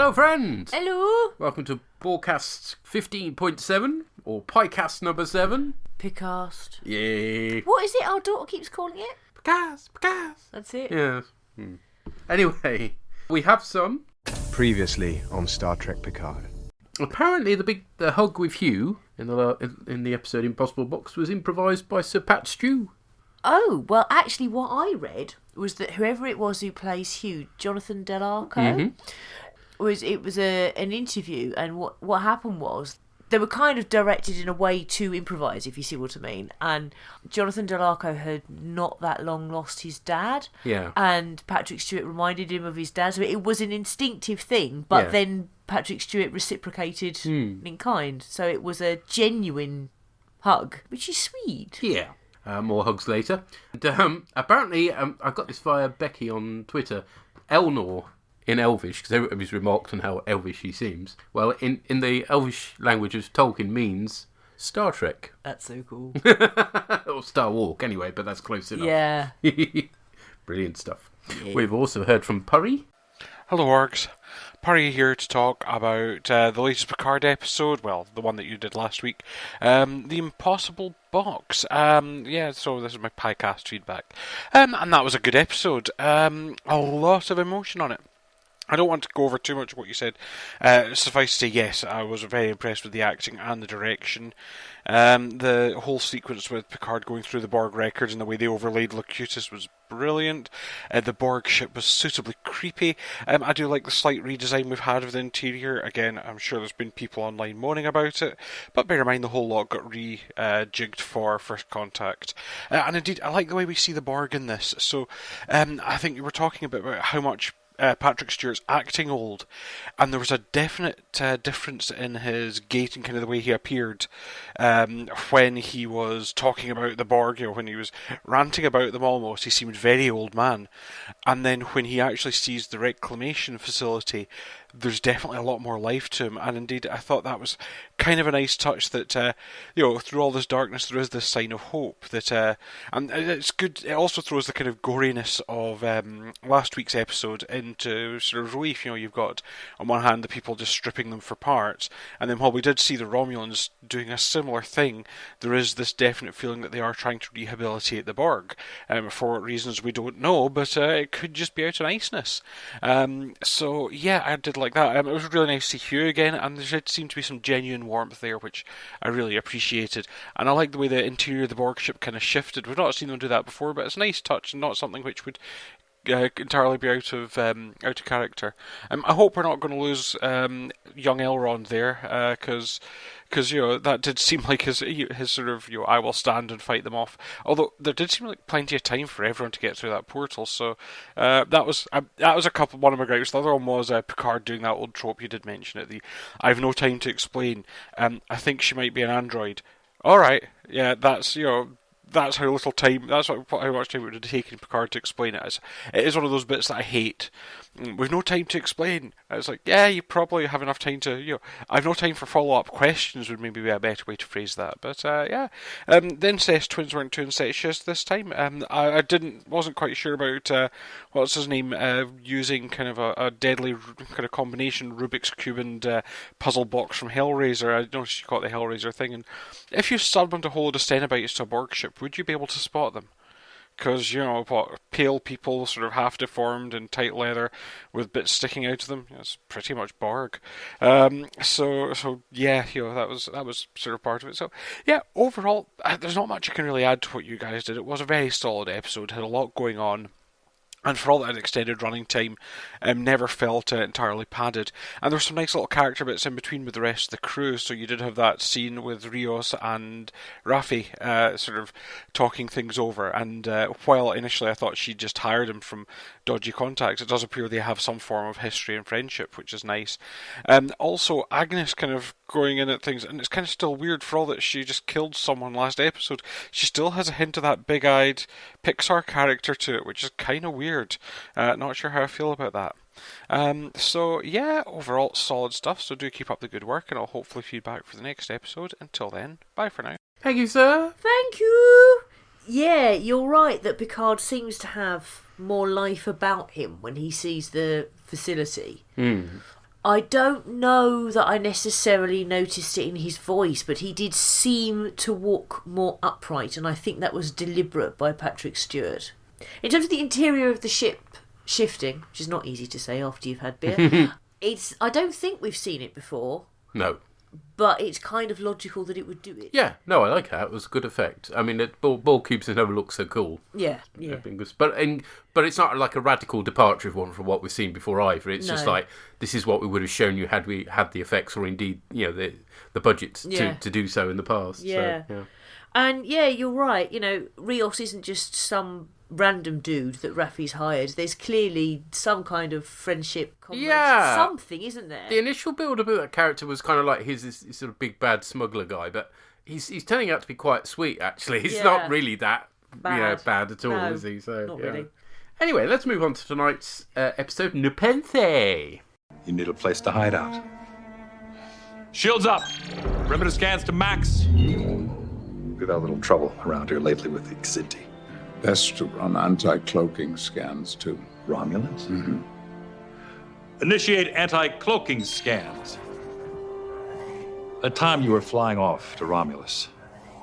Hello, friends! Hello! Welcome to Borgcast 15.7, or Picast number 7. Picast. Yay! What is it our daughter keeps calling it? Picast! That's it? Yes. Anyway, we have some. Previously on Star Trek Picard. Apparently the hug with Hugh in the episode Impossible Box was improvised by Sir Pat Stew. Oh, well, actually, what I read was that whoever it was who plays Hugh, Jonathan Del Arco, was an interview, and what happened was they were kind of directed in a way to improvise, if you see what I mean. And Jonathan Del Arco had not that long lost his dad, and Patrick Stewart reminded him of his dad. So it was an instinctive thing, but then Patrick Stewart reciprocated in kind. So it was a genuine hug, which is sweet. Yeah. More hugs later. And, apparently, I got this via Becky on Twitter. Elnor in Elvish, because everybody's remarked on how Elvish he seems. Well, in the Elvish language of Tolkien means Star Trek. That's so cool. Or Star Walk, anyway, but that's close enough. Yeah. Brilliant stuff. Yeah. We've also heard from Purry. Hello, Orgs. Purry here to talk about the latest Picard episode, well, the one that you did last week, The Impossible Box. So this is my Picast feedback. And that was a good episode. A lot of emotion on it. I don't want to go over too much of what you said. Suffice to say, yes, I was very impressed with the acting and the direction. The whole sequence with Picard going through the Borg records and the way they overlaid Locutus was brilliant. The Borg ship was suitably creepy. I do like the slight redesign we've had of the interior. Again, I'm sure there's been people online moaning about it, but bear in mind the whole lot got rejigged for First Contact. And indeed, I like the way we see the Borg in this. So I think you were talking about how much Patrick Stewart's acting old, and there was a definite difference in his gait and kind of the way he appeared when he was talking about the Borg. When he was ranting about them almost, he seemed very old man. And then when he actually sees the reclamation facility, there's definitely a lot more life to him. And indeed, I thought that was kind of a nice touch that, through all this darkness, there is this sign of hope. And it's good. It also throws the kind of goriness of last week's episode into sort of relief. You've got, on one hand, the people just stripping them for parts. And then while we did see the Romulans doing a similar thing, there is this definite feeling that they are trying to rehabilitate the Borg. For what reasons we don't know, but it could just be out of niceness. So, yeah, I did like that. It was really nice to see Hugh again, and there did seem to be some genuine warmth there, which I really appreciated. And I like the way the interior of the Borg ship kind of shifted. We've not seen them do that before, but it's a nice touch and not something which would entirely be out of character. I hope we're not going to lose young Elrond there, because that did seem like his sort of I will stand and fight them off. Although there did seem like plenty of time for everyone to get through that portal. So that was one of my gripes. The other one was Picard doing that old trope you did mention it. I've no time to explain. I think she might be an android. All right, yeah, that's how little time. That's how much time it would have taken Picard to explain it. It is one of those bits that I hate. We've no time to explain. It's like, yeah, you probably have enough time to. I've no time for follow-up questions. Would maybe be a better way to phrase that. But yeah, the incest twins weren't too incestuous this time. I wasn't quite sure about what's his name using kind of a deadly kind of combination Rubik's cube and puzzle box from Hellraiser. I don't know if you call it the Hellraiser thing. And if you summoned a whole load of Cenobites to a Borg ship, would you be able to spot them? Because, pale people, sort of half deformed in tight leather with bits sticking out of them, it's pretty much Borg. So yeah, that was sort of part of it. So yeah, overall, there's not much I can really add to what you guys did. It was a very solid episode, had a lot going on. And for all that extended running time, never felt entirely padded. And there were some nice little character bits in between with the rest of the crew. So you did have that scene with Rios and Raffi sort of talking things over. And while initially I thought she just hired him from dodgy contacts, it does appear they have some form of history and friendship, which is nice. Also, Agnes kind of going in at things, and it's kind of still weird for all that she just killed someone last episode. She still has a hint of that big-eyed Pixar character to it, which is kind of weird. Not sure how I feel about that. So yeah, overall solid stuff. So do keep up the good work, and I'll hopefully feedback for the next episode. Until then, bye for now. Thank you, sir. Thank you. Yeah, you're right that Picard seems to have more life about him when he sees the facility. I don't know that I necessarily noticed it in his voice, but he did seem to walk more upright, and I think that was deliberate by Patrick Stewart. In terms of the interior of the ship shifting, which is not easy to say after you've had beer, I don't think we've seen it before. No. But it's kind of logical that it would do it. Yeah, no, I like that. It was a good effect. I mean, ball cubes never look so cool. Yeah. But it's not like a radical departure from what we've seen before either. It's just like, this is what we would have shown you had we had the effects, or indeed, the budget to do so in the past. Yeah. So, yeah. And yeah, you're right. Rios isn't just some random dude that Raffi's hired. There's clearly some kind of friendship, something, isn't there? The initial build-up of that character was kind of like his sort of big bad smuggler guy, but he's turning out to be quite sweet, actually. He's not really that bad at all, is he? So, not really. Anyway, let's move on to tonight's episode, Nepenthe. You need a place to hide out. Shields up! Perimeter scans to max. We've had a little trouble around here lately with the Xinti. Best to run anti-cloaking scans, too. Romulans? Mm-hmm. Initiate anti-cloaking scans. That time you were flying off to Romulus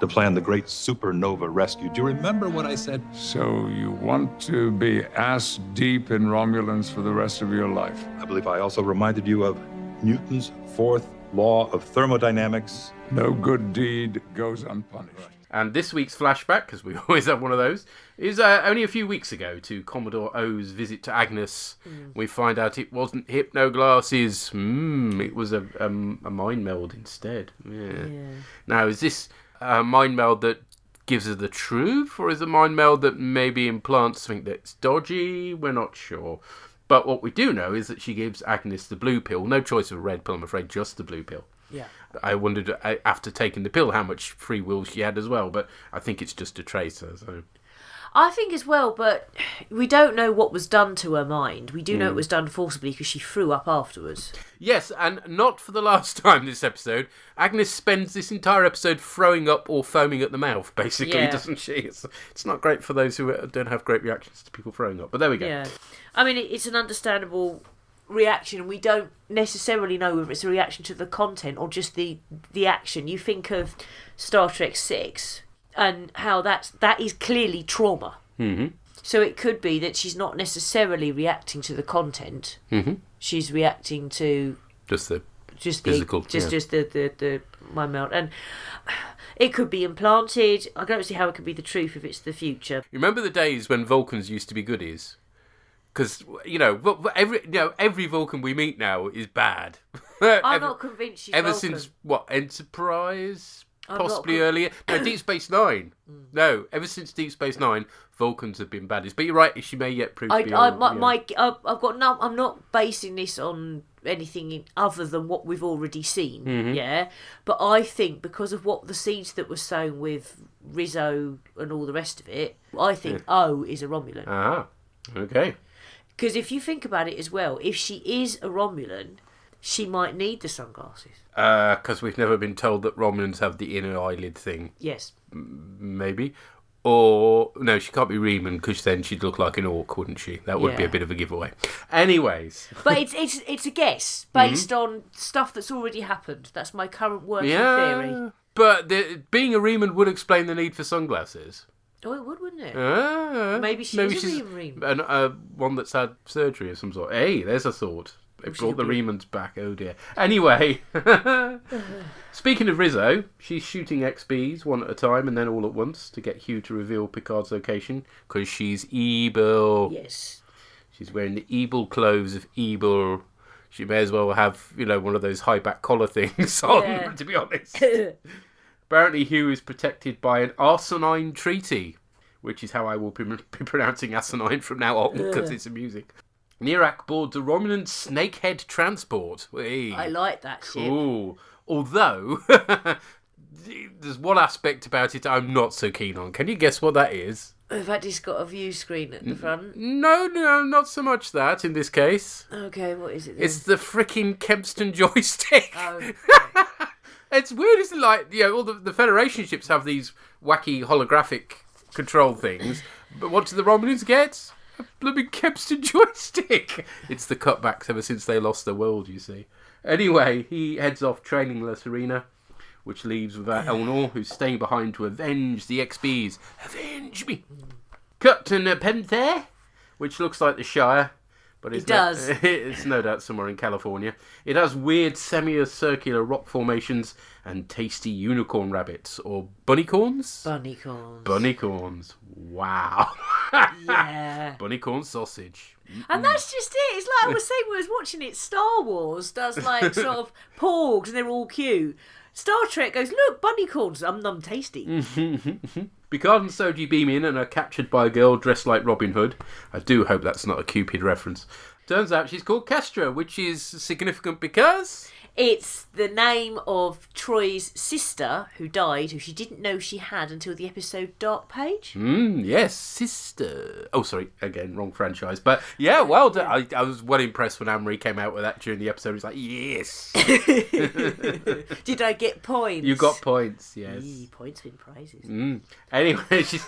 to plan the great supernova rescue. Do you remember what I said? So you want to be ass-deep in Romulans for the rest of your life? I believe I also reminded you of Newton's fourth law of thermodynamics. No good deed goes unpunished. And this week's flashback, because we always have one of those, is only a few weeks ago to Commodore O's visit to Agnes. We find out it wasn't hypno-glasses. It was a mind meld instead. Yeah. Now, is this a mind meld that gives her the truth, or is it a mind meld that maybe implants something that's dodgy? We're not sure. But what we do know is that she gives Agnes the blue pill. No choice of a red pill, I'm afraid, just the blue pill. Yeah. I wondered, after taking the pill, how much free will she had as well, but I think it's just a tracer, so... I think as well, but we don't know what was done to her mind. We do know it was done forcibly because she threw up afterwards. Yes, and not for the last time this episode. Agnes spends this entire episode throwing up or foaming at the mouth, basically, doesn't she? It's not great for those who don't have great reactions to people throwing up, but there we go. Yeah. I mean, it's an understandable reaction, and we don't necessarily know whether it's a reaction to the content or just the action. You think of Star Trek 6 and how that is clearly trauma. Mm-hmm. So it could be that she's not necessarily reacting to the content. Mm-hmm. She's reacting to just the physical, just the mind melt, and it could be implanted. I don't see how it could be the truth if it's the future. Remember the days when Vulcans used to be goodies? Because every Vulcan we meet now is bad. I'm not convinced she's ever Vulcan. since Enterprise, possibly earlier. No, Deep Space Nine. No, ever since Deep Space Nine, Vulcans have been baddies. But you're right; she may yet prove to be. I'm not basing this on anything other than what we've already seen. Mm-hmm. Yeah, but I think because of what the seeds that were sown with Rizzo and all the rest of it, I think O is a Romulan. Ah, okay. Because if you think about it as well, if she is a Romulan, she might need the sunglasses. Because we've never been told that Romulans have the inner eyelid thing. Yes. Maybe. Or, no, she can't be Riemann, because then she'd look like an orc, wouldn't she? That would be a bit of a giveaway. Anyways. But it's a guess, based on stuff that's already happened. That's my current working theory. But being a Riemann would explain the need for sunglasses. Oh, it would, wouldn't it? Maybe she's a Riemann. One that's had surgery of some sort. Hey, there's a thought. They brought the Riemanns back. Oh dear. Anyway, speaking of Rizzo, she's shooting XBs one at a time and then all at once to get Hugh to reveal Picard's location because she's evil. Yes. She's wearing the evil clothes of evil. She may as well have, one of those high back collar things on, to be honest. Apparently, Hugh is protected by an asinine treaty, which is how I will be pronouncing asinine from now on because it's amusing. Nerak boards a Romulan snakehead transport. Hey. I like that ship. Cool. Although, there's one aspect about it I'm not so keen on. Can you guess what that is? In fact, it's got a view screen at the front. No, not so much that in this case. Okay, what is it then? It's the frickin' Kempston joystick. Oh, okay. It's weird, isn't it? Like, all the Federation ships have these wacky holographic control things, but what do the Romulans get? A blooming Kempston joystick. It's the cutbacks ever since they lost the world, you see. Anyway, he heads off training La Serena, which leaves without Eleanor, who's staying behind to avenge the XBs. Avenge me! Cut to Nepenthe, which looks like the Shire. But It does. It's no doubt somewhere in California. It has weird semicircular rock formations and tasty unicorn rabbits, or bunnycorns? Bunnycorns. Bunnycorns. Wow. Yeah. Bunnycorn sausage. And that's just it. It's like I was saying when I was watching it, Star Wars does like sort of porgs and they're all cute. Star Trek goes, look, bunnycorns, num tasty. Picard and Soji beam in and are captured by a girl dressed like Robin Hood. I do hope that's not a Cupid reference. Turns out she's called Kestra, which is significant because... It's the name of Troy's sister who died, who she didn't know she had until the episode Dark Page. Yes, sister. Oh, sorry, again, wrong franchise. But yeah, well done. I was well impressed when Anne-Marie came out with that during the episode. It was like, yes. Did I get points? You got points, yes. Points win prizes. Anyway, she's...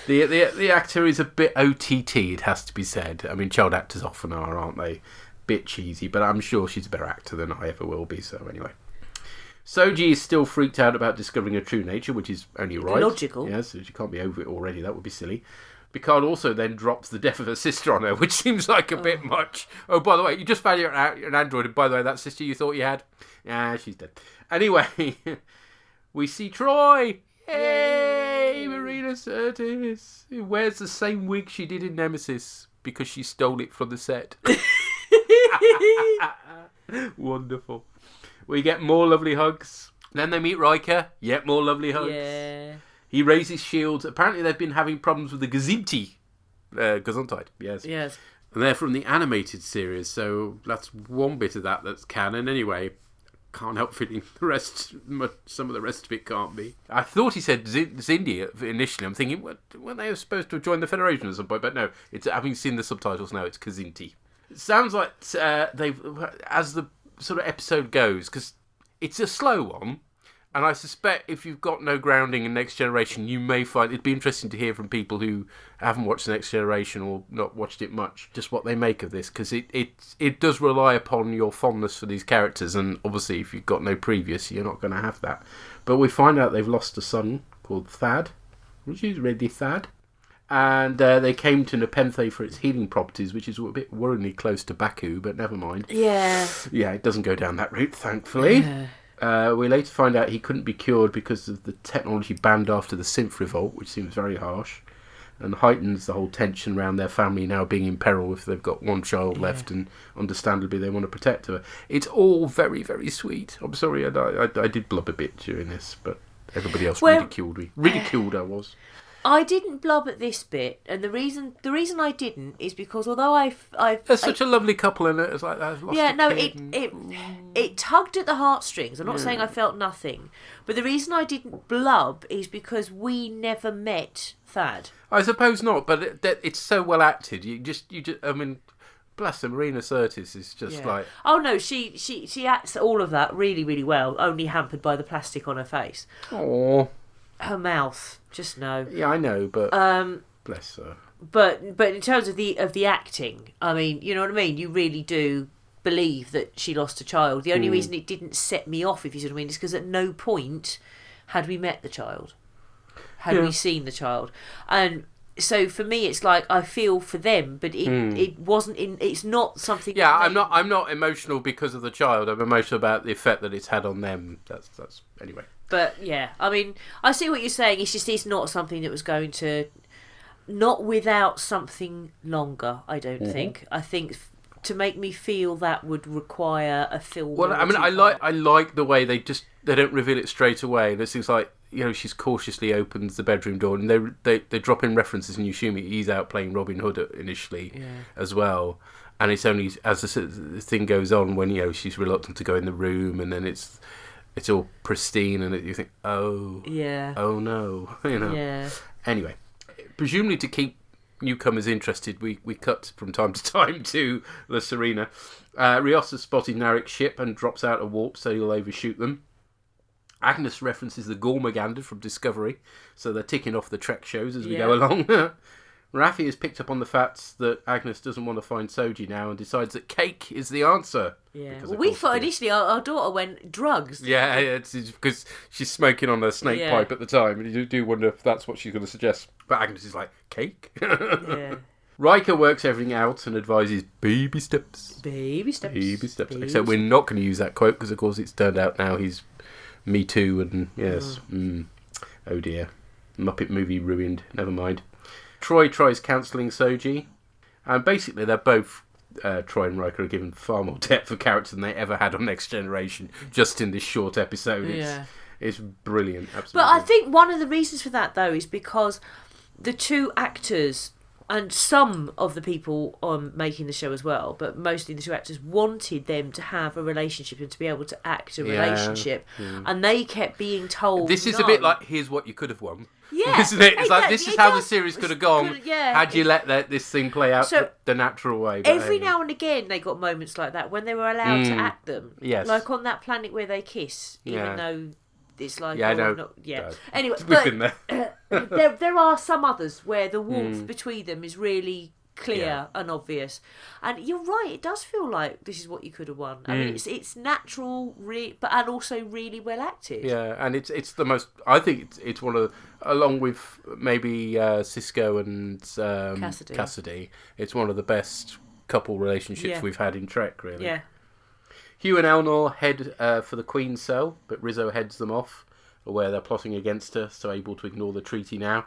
the actor is a bit OTT, it has to be said. I mean, child actors often are, aren't they? Bit cheesy, but I'm sure she's a better actor than I ever will be, so anyway. Soji is still freaked out about discovering her true nature, which is only right. Logical. Yes, she can't be over it already, that would be silly. Picard also then drops the death of her sister on her, which seems like a bit much. Oh, by the way, you just found you're an android, and by the way, that sister you thought you had? Yeah, she's dead. Anyway, we see Troy! Yay! Marina Sirtis, who wears the same wig she did in Nemesis, because she stole it from the set. Wonderful. We get more lovely hugs. Then they meet Riker. Yet more lovely hugs. Yeah. He raises shields. Apparently they've been having problems with the Gesundheit. Yes. Yes. And they're from the animated series, so that's one bit of that that's canon. Anyway, can't help feeling the rest. Some of the rest of it can't be. I thought he said Zindia initially. I'm thinking, weren't they supposed to have joined the Federation at some point? But no, it's having seen the subtitles now, it's Kazinti. It sounds like as the sort of episode goes, because it's a slow one, and I suspect if you've got no grounding in Next Generation, you may find it'd be interesting to hear from people who haven't watched the Next Generation or not watched it much, just what they make of this, because it does rely upon your fondness for these characters, and obviously if you've got no previous, you're not going to have that. But we find out they've lost a son called Thad, which is really Thad. And they came to Nepenthe for its healing properties, which is a bit worryingly close to Baku, but never mind. Yeah. Yeah, it doesn't go down that route, thankfully. We later find out he couldn't be cured because of the technology banned after the synth revolt, which seems very harsh, and heightens the whole tension around their family now being in peril if they've got one child left, and understandably they want to protect her. It's all very, very sweet. I'm sorry, I did blub a bit during this, but everybody else ridiculed me. Ridiculed I was. I didn't blub at this bit, and the reason I didn't is because although there's such a lovely couple in it. It's like I've lost a kid it tugged at the heartstrings. I'm not saying I felt nothing, but the reason I didn't blub is because we never met Thad. I suppose not, but it's so well acted. You just I mean, bless her, Marina Sirtis is just like... Oh no, she acts all of that really, really well. Only hampered by the plastic on her face. Aww. Her mouth, just no. Yeah, I know, but bless her. But in terms of the acting, I mean, you know what I mean. You really do believe that she lost a child. The only reason it didn't set me off, if you see what I mean, is because at no point had we met the child, had we seen the child, and so for me, it's like I feel for them, but it wasn't in. It's not something. Yeah, I'm not emotional because of the child. I'm emotional about the effect that it's had on them. That's anyway. But yeah, I mean, I see what you're saying. It's not something that was going to, not without something longer. I don't think. I think to make me feel that would require a film. Well, I mean, I like the way they don't reveal it straight away. There's things like, you know, she's cautiously opens the bedroom door, and they drop in references, and you assume he's out playing Robin Hood initially as well. And it's only as the thing goes on when, you know, she's reluctant to go in the room, and then it's all pristine, and you think, oh no, you know. Yeah. Anyway, presumably to keep newcomers interested, we cut from time to time to La Serena. Rios has spotted Narek's ship and drops out a warp, so he'll overshoot them. Agnes references the Gormagander from Discovery, so they're ticking off the Trek shows as we go along. Raffi has picked up on the fact that Agnes doesn't want to find Soji now and decides that cake is the answer. Yeah. Because Well, of we course thought it is. initially our daughter went drugs. Yeah, it's because she's smoking on a snake Yeah. pipe at the time, and you do wonder if that's what she's going to suggest. But Agnes is like, cake? Yeah. Riker works everything out and advises baby steps. Baby steps. Baby steps. Baby Except we're not going to use that quote because, of course, it's turned out now he's Me Too and yes. Oh dear. Muppet movie ruined. Never mind. Troy tries counselling Soji, and basically they're both, Troy and Riker, are given far more depth of character than they ever had on Next Generation, just in this short episode. It's brilliant, absolutely. But I think one of the reasons for that, though, is because the two actors and some of the people on making the show as well, but mostly the two actors, wanted them to have a relationship and to be able to act a relationship, and they kept being told this is no. a bit like, here's what you could have won. Yeah, Isn't it? It's like, exactly. this is It how does- the series could have gone yeah. had you let this thing play out So, the natural way. But Every hey. now and again, they got moments like that when they were allowed to act them. Yes. Like on that planet where they kiss, Yeah. even though it's like, Yeah, I know. not, yeah. No. Anyway, We've been there. there are some others where the warmth between them is really clear and obvious. And you're right, it does feel like this is what you could have won. I mean, it's natural, but and also really well acted. Yeah, and it's the most. I think it's one of, along with maybe Cisco and Cassidy. It's one of the best couple relationships we've had in Trek, really. Yeah. Hugh and Elnor head for the Queen's cell, but Rizzo heads them off, where they're plotting against her, so able to ignore the treaty now.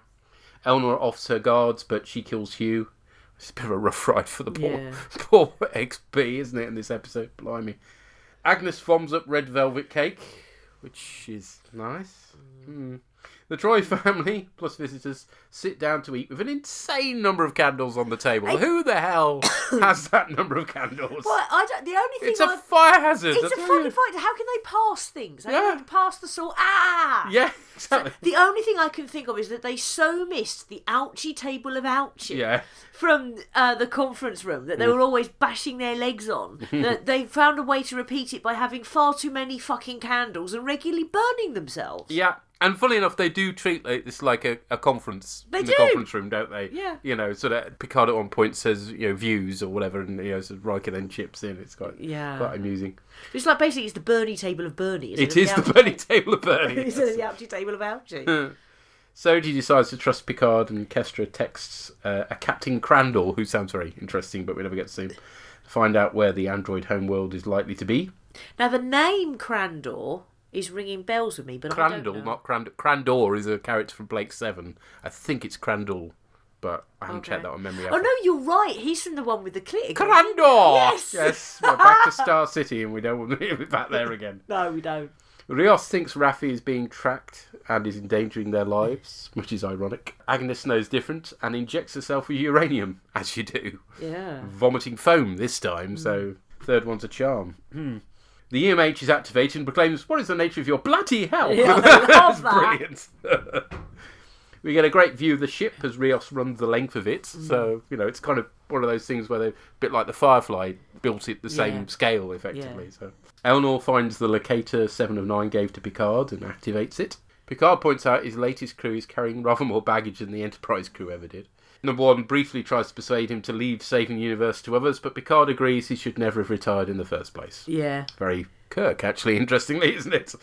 Elnor offs her guards, but she kills Hugh. It's a bit of a rough ride for the poor XP, isn't it, in this episode? Blimey. Agnes foams up red velvet cake, which is nice. The Troy family, plus visitors, sit down to eat with an insane number of candles on the table. Who the hell has that number of candles? Well, I don't, the only thing It's a fire hazard. it's a fucking fight. How can they pass things? How can they pass the salt? Ah! Yeah, exactly. The only thing I can think of is that they so missed the ouchie table of ouchie Yeah. from the conference room that they were always bashing their legs on, that they found a way to repeat it by having far too many fucking candles and regularly burning themselves. Yeah. And funny enough, they do treat this like a conference in the do. conference room, don't they? Yeah. You know, so that Picard at one point says, views or whatever, and so Riker then chips in. It's quite amusing. It's like basically it's the Bernie table of Bernie. It is the Bernie table of Bernie. It's the ouchie table of ouchie. Soji decides to trust Picard, and Kestra texts a Captain Crandall, who sounds very interesting, but we never get to see him, to find out where the android homeworld is likely to be. Now the name Crandall is ringing bells with me, but I don't know. Not Crandall. Crandor is a character from Blake 7. I think it's Crandall, but I haven't checked that on memory. Oh no, you're right. He's from the one with the clit. Crandor! Yes! Yes, we're back to Star City, and we don't want to be back there again. No, we don't. Rios thinks Raffi is being tracked and is endangering their lives, which is ironic. Agnes knows different and injects herself with uranium, as you do. Yeah. Vomiting foam this time, so third one's a charm. The EMH is activated and proclaims, "What is the nature of your bloody hell?" Yeah, I love that. Brilliant. We get a great view of the ship as Rios runs the length of it. So, it's kind of one of those things where they're a bit like the Firefly, built it the same scale, effectively. So Elnor finds the locator 7 of 9 gave to Picard and activates it. Picard points out his latest crew is carrying rather more baggage than the Enterprise crew ever did. Number 1 briefly tries to persuade him to leave saving the universe to others, but Picard agrees he should never have retired in the first place. Yeah. Very Kirk, actually, interestingly, isn't it?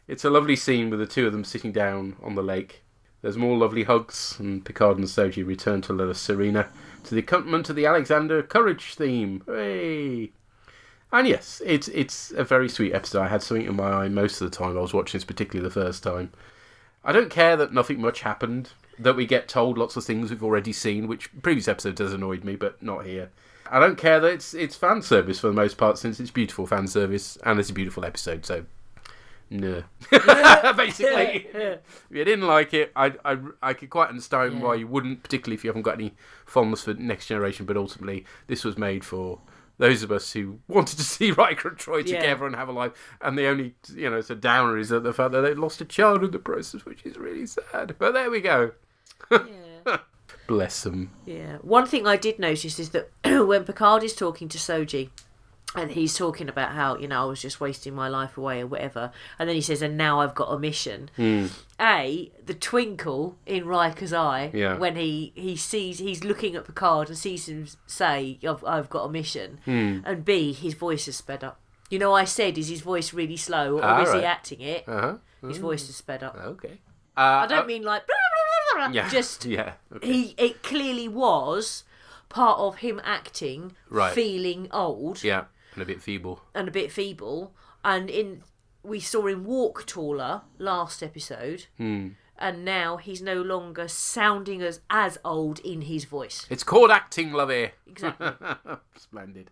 It's a lovely scene with the two of them sitting down on the lake. There's more lovely hugs, and Picard and Soji return to La Serena to the accompaniment of the Alexander Courage theme. Hooray! And yes, it's a very sweet episode. I had something in my eye most of the time I was watching this, particularly the first time. I don't care that nothing much happened, that we get told lots of things we've already seen, which previous episodes has annoyed me, but not here. I don't care that it's fan service for the most part, since it's beautiful fan service, and it's a beautiful episode, so no. Basically, if you didn't like it, I could quite understand why you wouldn't, particularly if you haven't got any fondness for Next Generation, but ultimately this was made for those of us who wanted to see Riker and Troy together and have a life, and the only, it's a downer is that the fact that they lost a child in the process, which is really sad. But there we go. Bless them. Yeah. One thing I did notice is that when Picard is talking to Soji, And he's talking about how, I was just wasting my life away or whatever. And then he says, and now I've got a mission. The twinkle in Riker's eye when he's looking at Picard and sees him say, I've got a mission. And B, his voice is sped up. I said, is his voice really slow or is he acting it? His voice is sped up. Okay. I don't mean like... Blah, blah, blah, just... Yeah. Okay. It clearly was part of him acting, feeling old. Yeah. And a bit feeble. And we saw him walk taller last episode. And now he's no longer sounding as old in his voice. It's called acting, lovey. Exactly. Splendid.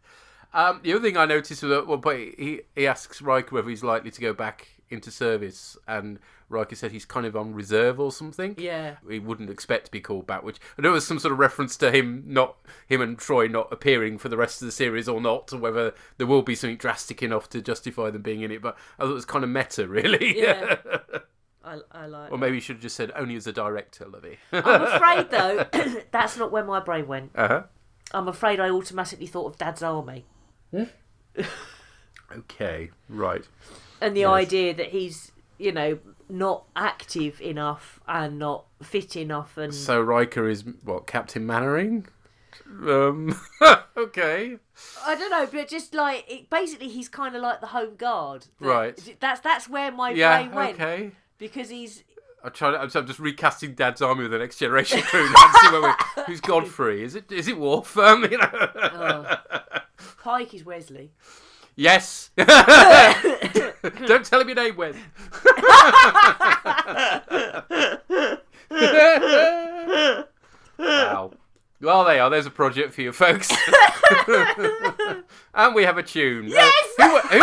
The other thing I noticed was at one point he asks Riker whether he's likely to go back into service, and Riker said he's kind of on reserve or something. Yeah. He wouldn't expect to be called back, which I know was some sort of reference to him and Troy not appearing for the rest of the series or not, or whether there will be something drastic enough to justify them being in it, but I thought it was kind of meta, really. Yeah. I like Or maybe you should have just said only as a director, Lovey. I'm afraid, though, that's not where my brain went. Uh-huh. I'm afraid I automatically thought of Dad's Army. Okay, right. And the idea that he's, not active enough and not fit enough. And So Riker is, Captain Mannering? Okay. I don't know, but just basically he's kind of like the home guard. Right. That's where my brain went. Okay. Because he's... I'm just recasting Dad's Army with the Next Generation crew now to see who's Godfrey. Is it Worf? Pike is Wesley. Yes. Don't tell him your name, Wes. Wow. Well, there you are. There's a project for you, folks. And we have a tune. Yes! Who was it?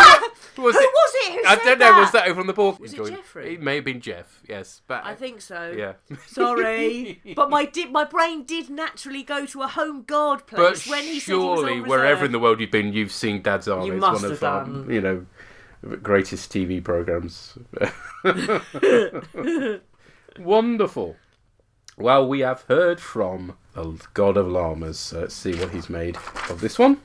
Who was it? Who I said don't know. that? Was that over on the board? Was it Jeffrey? It may have been Jeff. Yes, but I think so. Yeah. Sorry, but my brain did naturally go to a home guard place But when he said surely, he was on wherever reserve. in the world you've been, you've seen Dad's Army. You It's must one of have done. greatest TV programs. Wonderful. Well, we have heard from the God of Llamas. So let's see what he's made of this one.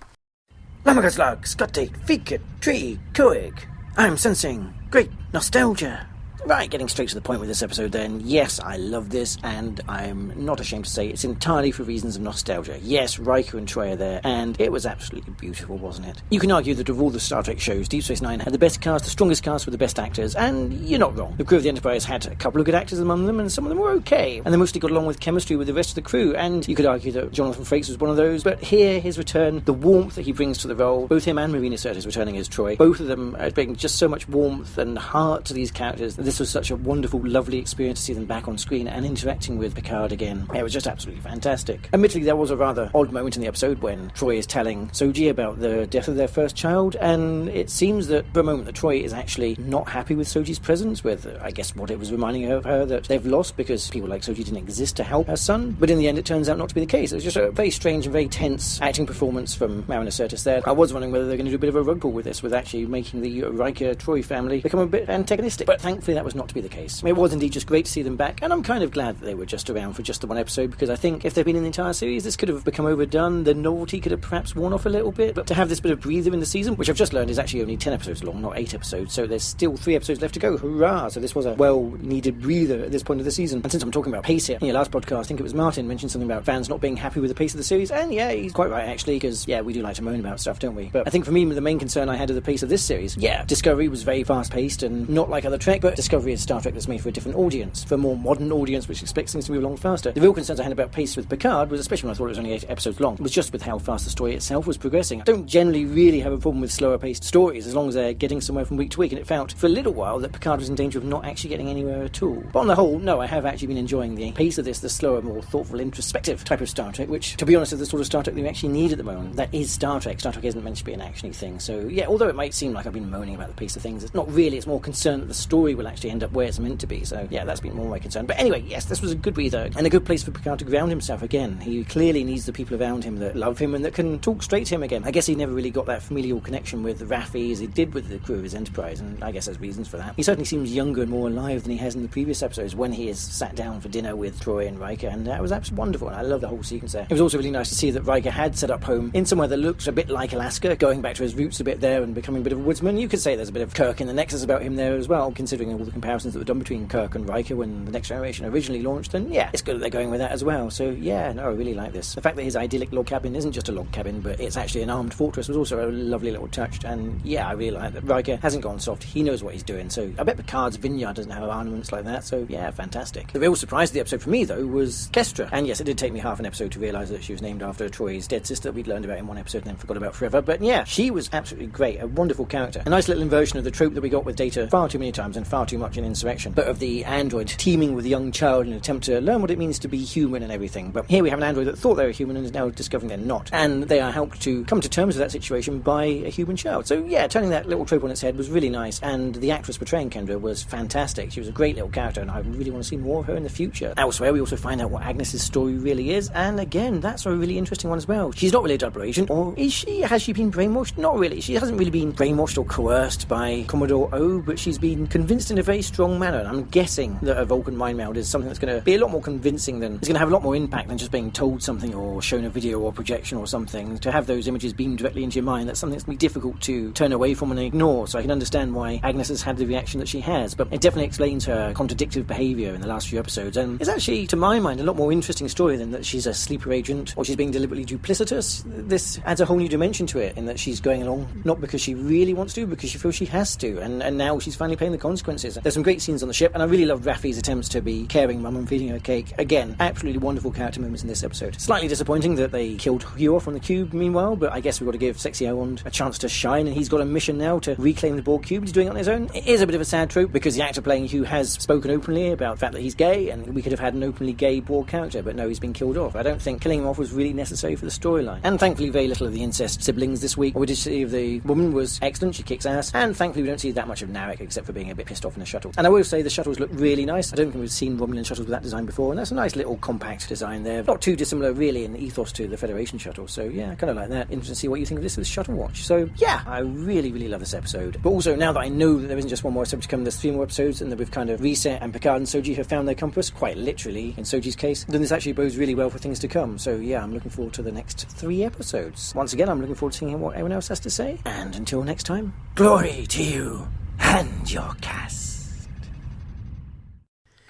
Lamagaslag, Scotty, Fika, Tree, Coig. I'm sensing great nostalgia. Right, getting straight to the point with this episode then. Yes, I love this, and I'm not ashamed to say it's entirely for reasons of nostalgia. Yes, Riker and Troy are there, and it was absolutely beautiful, wasn't it? You can argue that of all the Star Trek shows, Deep Space Nine had the best cast, the strongest cast with the best actors, and you're not wrong. The crew of the Enterprise had a couple of good actors among them, and some of them were okay, and they mostly got along with chemistry with the rest of the crew, and you could argue that Jonathan Frakes was one of those, but here, his return, the warmth that he brings to the role, both him and Marina Sirtis returning as Troy, both of them bring just so much warmth and heart to these characters. This was such a wonderful, lovely experience to see them back on screen and interacting with Picard again. It was just absolutely fantastic. Admittedly, there was a rather odd moment in the episode when Troy is telling Soji about the death of their first child, and it seems that for a moment that Troy is actually not happy with Soji's presence, with, I guess, what it was reminding her of her that they've lost because people like Soji didn't exist to help her son. But in the end, it turns out not to be the case. It was just a very strange and very tense acting performance from Marina Sirtis there. I was wondering whether they're going to do a bit of a rug pull with this, with actually making the Riker-Troy family become a bit antagonistic. But thankfully, that was not to be the case. It was indeed just great to see them back, and I'm kind of glad that they were just around for just the one episode, because I think if they'd been in the entire series, this could have become overdone. The novelty could have perhaps worn off a little bit, but to have this bit of breather in the season, which I've just learned is actually only 10 episodes long, not 8 episodes, so there's still 3 episodes left to go. Hurrah! So this was a well-needed breather at this point of the season. And since I'm talking about pace here, in your last podcast, I think it was Martin mentioned something about fans not being happy with the pace of the series, and yeah, he's quite right actually, because yeah, we do like to moan about stuff, don't we? But I think for me, the main concern I had of the pace of this series, yeah, Discovery was very fast-paced and not like other Trek, but Discovery is Star Trek that's made for a different audience, for a more modern audience which expects things to move along faster. The real concerns I had about pace with Picard was, especially when I thought it was only 8 episodes long, was just with how fast the story itself was progressing. I don't generally really have a problem with slower paced stories as long as they're getting somewhere from week to week, and it felt for a little while that Picard was in danger of not actually getting anywhere at all. But on the whole, no, I have actually been enjoying the pace of this, the slower, more thoughtful, introspective type of Star Trek, which, to be honest, is the sort of Star Trek that we actually need at the moment. That is Star Trek. Star Trek isn't meant to be an actiony thing. So yeah, although it might seem like I've been moaning about the pace of things, it's not really. It's more concerned that the story will actually actually end up where it's meant to be. So yeah, that's been more my concern. But anyway, yes, this was a good breather and a good place for Picard to ground himself again. He clearly needs the people around him that love him and that can talk straight to him again. I guess he never really got that familial connection with Raffi as he did with the crew of his Enterprise, and I guess there's reasons for that. He certainly seems younger and more alive than he has in the previous episodes when he has sat down for dinner with Troy and Riker, and that was absolutely wonderful, and I love the whole sequence there. It was also really nice to see that Riker had set up home in somewhere that looked a bit like Alaska, going back to his roots a bit there and becoming a bit of a woodsman. You could say there's a bit of Kirk in the Nexus about him there as well, considering all the comparisons that were done between Kirk and Riker when the Next Generation originally launched, and yeah, it's good that they're going with that as well. So yeah, no, I really like this. The fact that his idyllic log cabin isn't just a log cabin, but it's actually an armed fortress was also a lovely little touch, and yeah, I really like that Riker hasn't gone soft. He knows what he's doing, so I bet Picard's vineyard doesn't have armaments like that, so yeah, fantastic. The real surprise of the episode for me, though, was Kestra, and yes, it did take me half an episode to realise that she was named after Troy's dead sister that we'd learned about in one episode and then forgot about forever, but yeah, she was absolutely great, a wonderful character. A nice little inversion of the trope that we got with Data far too many times and far too much in Insurrection, but of the android teeming with a young child in an attempt to learn what it means to be human and everything. But here we have an android that thought they were human and is now discovering they're not, and they are helped to come to terms with that situation by a human child. So yeah, turning that little trope on its head was really nice, and the actress portraying Kendra was fantastic. She was a great little character, and I really want to see more of her in the future. Elsewhere, we also find out what Agnes's story really is, and again, that's a really interesting one as well. She's not really a double agent, or is she? Has she been brainwashed? Not really. She hasn't really been brainwashed or coerced by Commodore O, but she's been convinced in a very strong manner, and I'm guessing that a Vulcan mind meld is something that's going to be a lot more convincing than, it's going to have a lot more impact than just being told something or shown a video or projection or something. To have those images beamed directly into your mind, that's something that's going to be difficult to turn away from and ignore, so I can understand why Agnes has had the reaction that she has, but it definitely explains her contradictive behaviour in the last few episodes, and it's actually, to my mind, a lot more interesting story than that she's a sleeper agent or she's being deliberately duplicitous. This adds a whole new dimension to it, in that she's going along not because she really wants to, because she feels she has to, and now she's finally paying the consequences. There's some great scenes on the ship, and I really loved Raffi's attempts to be caring mum and feeding her cake. Again, absolutely wonderful character moments in this episode. Slightly disappointing that they killed Hugh off on the cube meanwhile, but I guess we've got to give Sexy Elrond a chance to shine, and he's got a mission now to reclaim the Borg cube. He's doing it on his own. It is a bit of a sad trope, because the actor playing Hugh has spoken openly about the fact that he's gay, and we could have had an openly gay Borg character, but no, he's been killed off. I don't think killing him off was really necessary for the storyline. And thankfully, very little of the incest siblings this week. What we did see of the woman was excellent. She kicks ass, and thankfully we don't see that much of Narek, except for being a bit pissed off in the shuttle. And I will say the shuttles look really nice. I don't think we've seen Romulan shuttles with that design before, and that's a nice little compact design there. Not too dissimilar really in the ethos to the Federation shuttle, so yeah, I kind of like that. Interesting to see what you think of this with Shuttle Watch. So yeah, I really, really love this episode. But also, now that I know that there isn't just one more episode to come, there's 3 more episodes, and that we've kind of reset, and Picard and Soji have found their compass, quite literally in Soji's case, then this actually bodes really well for things to come. So yeah, I'm looking forward to the next 3 episodes. Once again, I'm looking forward to seeing what everyone else has to say, and until next time, glory to you and your cast.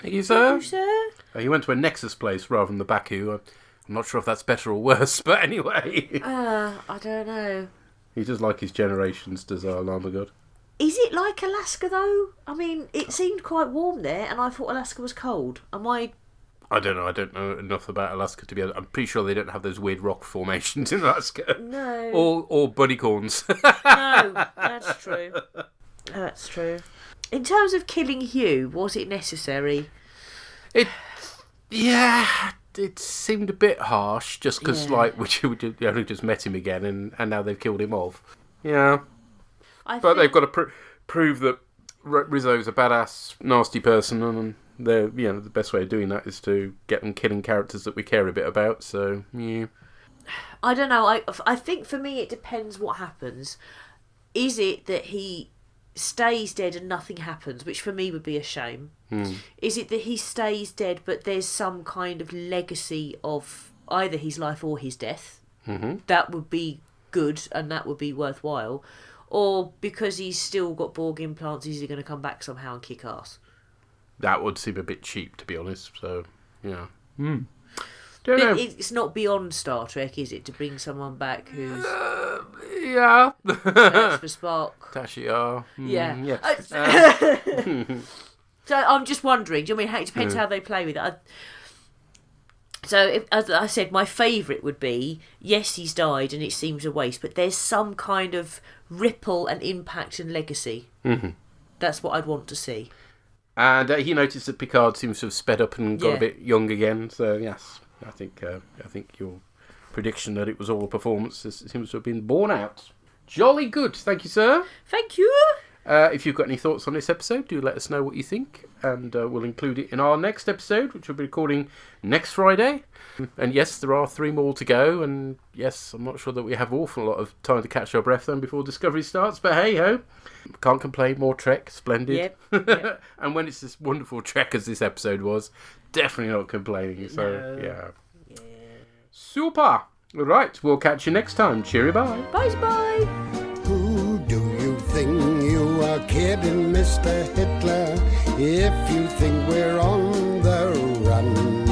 Thank you, sir. Thank you, sir. He went to a Nexus place rather than the Baku. I'm not sure if that's better or worse, but anyway. I don't know. He does like his Generations design, oh my god. Is it like Alaska, though? I mean, it seemed quite warm there, and I thought Alaska was cold. Am I... I don't know. I don't know enough about Alaska to be able... I'm pretty sure they don't have those weird rock formations in Alaska. No. Or bunnycorns. No, that's true. That's true. In terms of killing Hugh, was it necessary? It seemed a bit harsh, just because, we only just met him again, and now they've killed him off. Yeah. But they've got to prove that Rizzo's a badass, nasty person, and the best way of doing that is to get them killing characters that we care a bit about, so, yeah. I don't know, I think for me it depends what happens. Is it that he stays dead and nothing happens, which for me would be a shame? Is it that he stays dead but there's some kind of legacy of either his life or his death? Mm-hmm. That would be good and that would be worthwhile. Or because he's still got Borg implants, is he going to come back somehow and kick ass? That would seem a bit cheap, to be honest, so, yeah. It's not beyond Star Trek, is it, to bring someone back who's... yeah. Search for Spock. Tashiar. Yeah. So I'm just wondering, do you know what I mean? It depends how they play with it. So, as I said, my favourite would be, yes, he's died and it seems a waste, but there's some kind of ripple and impact and legacy. Mm-hmm. That's what I'd want to see. And he noticed that Picard seems to have sped up and got a bit young again, so yes, I think your prediction that it was all a performance seems to have been borne out. Jolly good, thank you, sir. Thank you. If you've got any thoughts on this episode, do let us know what you think, and we'll include it in our next episode, which we'll be recording next Friday. And yes, there are 3 more to go, and yes, I'm not sure that we have an awful lot of time to catch our breath then before Discovery starts, but hey-ho, can't complain. More Trek, splendid. Yep. And when it's this wonderful Trek as this episode was, definitely not complaining. So, yeah. Super! All right, we'll catch you next time. Cheerio, bye. Bye. Who do you think you are kidding, Mr. Hitler, if you think we're on the run?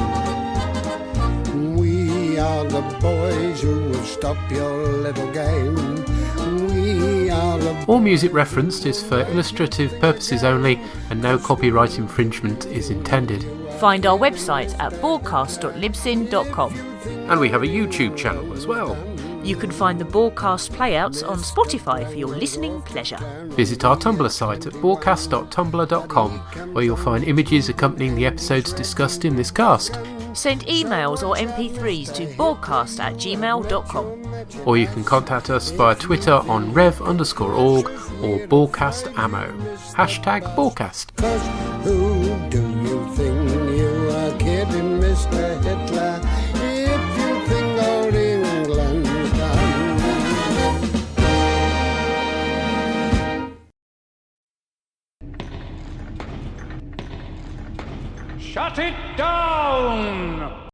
We are the boys who will stop your little game. We are the... All music referenced is for illustrative purposes only, and no copyright infringement is intended. Find our website at borgcast.libsyn.com. And we have a YouTube channel as well. You can find the Borgcast playouts on Spotify for your listening pleasure. Visit our Tumblr site at borgcast.tumblr.com, where you'll find images accompanying the episodes discussed in this cast. Send emails or MP3s to borgcast@gmail.com. Or you can contact us via Twitter on rev_org or borgcastammo. #Borgcast. 'Cause who do you think you are kidding, Mr. Hitler, if you think old England's done? Shut it down!